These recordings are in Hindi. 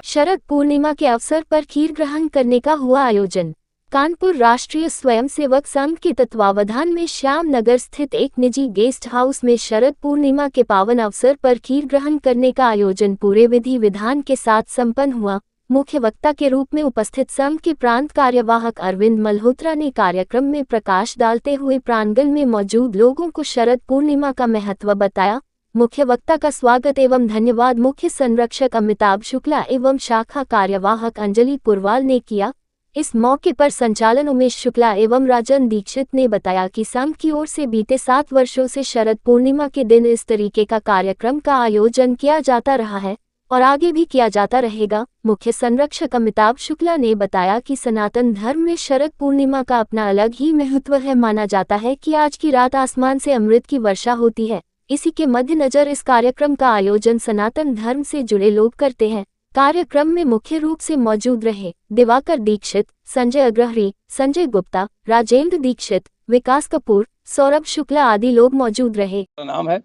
शरद पूर्णिमा के अवसर पर खीर ग्रहण करने का हुआ आयोजन। कानपुर राष्ट्रीय स्वयंसेवक संघ के तत्वावधान में श्याम नगर स्थित एक निजी गेस्ट हाउस में शरद पूर्णिमा के पावन अवसर पर खीर ग्रहण करने का आयोजन पूरे विधि विधान के साथ संपन्न हुआ। मुख्य वक्ता के रूप में उपस्थित संघ के प्रांत कार्यवाहक अरविंद मल्होत्रा ने कार्यक्रम में प्रकाश डालते हुए प्रांगण में मौजूद लोगों को शरद पूर्णिमा का महत्व बताया। मुख्य वक्ता का स्वागत एवं धन्यवाद मुख्य संरक्षक अमिताभ शुक्ला एवं शाखा कार्यवाहक अंजलि पुरवाल ने किया। इस मौके पर संचालन उमेश शुक्ला एवं राजन दीक्षित ने बताया कि संघ की ओर से बीते 7 वर्षों से शरद पूर्णिमा के दिन इस तरीके का कार्यक्रम का आयोजन किया जाता रहा है और आगे भी किया जाता रहेगा। मुख्य संरक्षक अमिताभ शुक्ला ने बताया कि सनातन धर्म में शरद पूर्णिमा का अपना अलग ही महत्व है। माना जाता है कि आज की रात आसमान से अमृत की वर्षा होती है। इसी के मद्देनजर इस कार्यक्रम का आयोजन सनातन धर्म से जुड़े लोग करते हैं। कार्यक्रम में मुख्य रूप से मौजूद रहे दिवाकर दीक्षित, संजय अग्रहरी, संजय गुप्ता, राजेंद्र दीक्षित, विकास कपूर, सौरभ शुक्ला आदि लोग मौजूद रहे। नाम है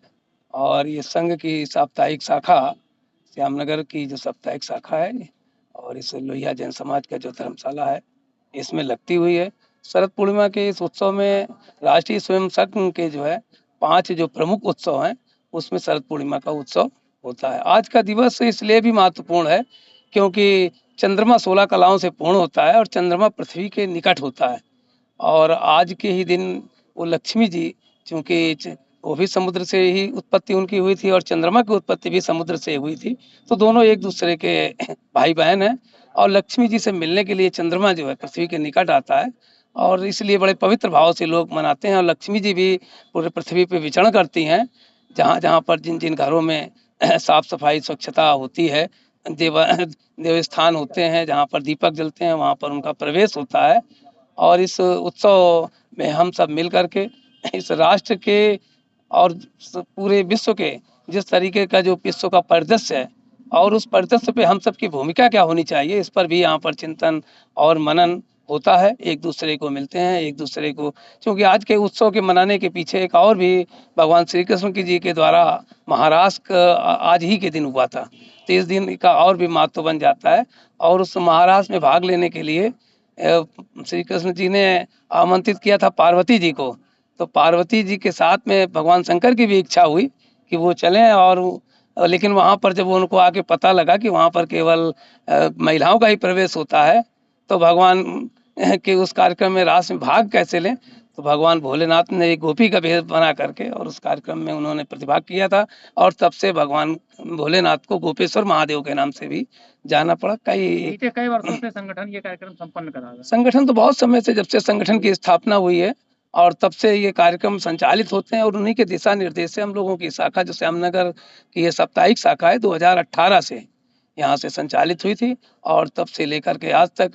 और ये संघ की साप्ताहिक शाखा श्यामनगर की जो साप्ताहिक शाखा है और इस लोहिया जैन समाज का जो धर्मशाला है इसमें लगती हुई है। शरद पूर्णिमा के इस उत्सव में राष्ट्रीय स्वयं संघ के जो है 5 जो प्रमुख उत्सव हैं उसमें शरद पूर्णिमा का उत्सव होता है। आज का दिवस इसलिए भी महत्वपूर्ण है क्योंकि चंद्रमा 16 कलाओं से पूर्ण होता है और चंद्रमा पृथ्वी के निकट होता है और आज के ही दिन वो लक्ष्मी जी चूँकि वो भी समुद्र से ही उत्पत्ति उनकी हुई थी और चंद्रमा की उत्पत्ति भी समुद्र से हुई थी, तो दोनों एक दूसरे के भाई बहन हैं और लक्ष्मी जी से मिलने के लिए चंद्रमा जो है पृथ्वी के निकट आता है और इसलिए बड़े पवित्र भाव से लोग मनाते हैं और लक्ष्मी जी भी पूरे पृथ्वी पे विचरण करती हैं। जहाँ जहाँ पर जिन जिन घरों में साफ सफाई स्वच्छता होती है, देवस्थान होते हैं, जहाँ पर दीपक जलते हैं वहाँ पर उनका प्रवेश होता है और इस उत्सव में हम सब मिल करके इस राष्ट्र के और पूरे विश्व के जिस तरीके का जो विश्व का परिदृश्य है और उस परिदृश्य पे हम सब की भूमिका क्या होनी चाहिए इस पर भी यहाँ पर चिंतन और मनन होता है। एक दूसरे को मिलते हैं, एक दूसरे को, क्योंकि आज के उत्सव के मनाने के पीछे एक और भी भगवान श्री कृष्ण की जी के द्वारा महारास आज ही के दिन हुआ था, तो इस दिन का और भी महत्व बन जाता है। और उस महारास में भाग लेने के लिए श्री कृष्ण जी ने आमंत्रित किया था पार्वती जी को, तो पार्वती जी के साथ में भगवान शंकर की भी इच्छा हुई कि वो चलें और लेकिन वहाँ पर जब उनको आके पता लगा कि वहाँ पर केवल महिलाओं का ही प्रवेश होता है तो भगवान के उस कार्यक्रम में रास में भाग कैसे लें, तो भगवान भोलेनाथ ने एक गोपी का भेष बना करके और उस कार्यक्रम में उन्होंने प्रतिभाग किया था और तब से भगवान भोलेनाथ को गोपेश्वर महादेव के नाम से भी जाना पड़ा। कई वर्षों से संगठन ये कार्यक्रम संपन्न कर रहा है। संगठन तो बहुत समय से, जब से संगठन की स्थापना हुई है और तब से ये कार्यक्रम संचालित होते हैं और उन्हीं के दिशा निर्देश से हम लोगों की शाखा जो श्यामनगर की ये साप्ताहिक शाखा है 2018 से यहाँ से संचालित हुई थी और तब से लेकर के आज तक,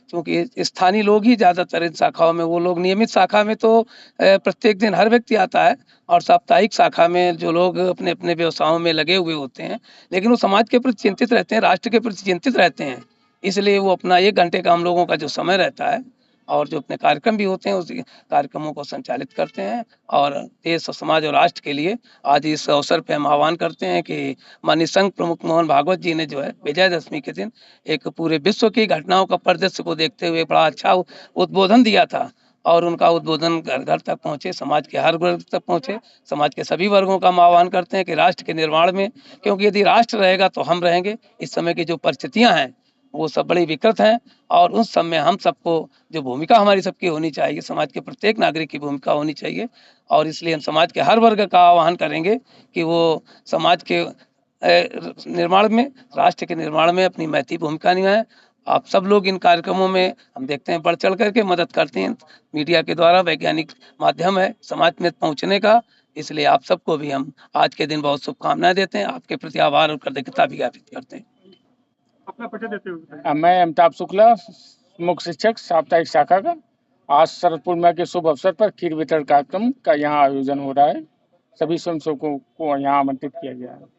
क्योंकि स्थानीय लोग ही ज़्यादातर इन शाखाओं में, वो लोग नियमित शाखा में तो प्रत्येक दिन हर व्यक्ति आता है और साप्ताहिक शाखा में जो लोग अपने अपने व्यवसायों में लगे हुए होते हैं लेकिन वो समाज के प्रति चिंतित रहते हैं, राष्ट्र के प्रति चिंतित रहते हैं, इसलिए वो अपना 1 घंटे का हम लोगों का जो समय रहता है और जो अपने कार्यक्रम भी होते हैं उस कार्यक्रमों को संचालित करते हैं और देश और समाज और राष्ट्र के लिए आज इस अवसर पे हम आह्वान करते हैं कि माननीय संघ प्रमुख मोहन भागवत जी ने जो है विजयदशमी के दिन एक पूरे विश्व की घटनाओं का परिदृश्य को देखते हुए बड़ा अच्छा उद्बोधन दिया था और उनका उद्बोधन घर घर तक पहुँचे, समाज के हर वर्ग तक पहुँचे। समाज के सभी वर्गों का हम आह्वान करते हैं कि राष्ट्र के निर्माण में, क्योंकि यदि राष्ट्र रहेगा तो हम रहेंगे, इस समय की जो परिस्थितियाँ हैं वो सब बड़ी विकृत हैं और उस समय हम सबको जो भूमिका हमारी सबकी होनी चाहिए, समाज के प्रत्येक नागरिक की भूमिका होनी चाहिए और इसलिए हम समाज के हर वर्ग का आह्वान करेंगे कि वो समाज के निर्माण में, राष्ट्र के निर्माण में अपनी महती भूमिका निभाएं। आप सब लोग इन कार्यक्रमों में हम देखते हैं बढ़ चढ़ करके मदद करते हैं, मीडिया के द्वारा वैज्ञानिक माध्यम है समाज में पहुँचने का, इसलिए आप सबको भी हम आज के दिन बहुत शुभकामनाएं देते हैं, आपके प्रति आभार और कृतज्ञता भी ज्ञापित करते हैं। अपना परिचय देते हुए। मैं अमिताभ शुक्ला, मुख्य शिक्षक साप्ताहिक शाखा का। आज शरद पूर्णिमा के शुभ अवसर पर खीर वितरण कार्यक्रम का यहाँ आयोजन हो रहा है। सभी स्वयंसेवकों को यहाँ आमंत्रित किया गया है।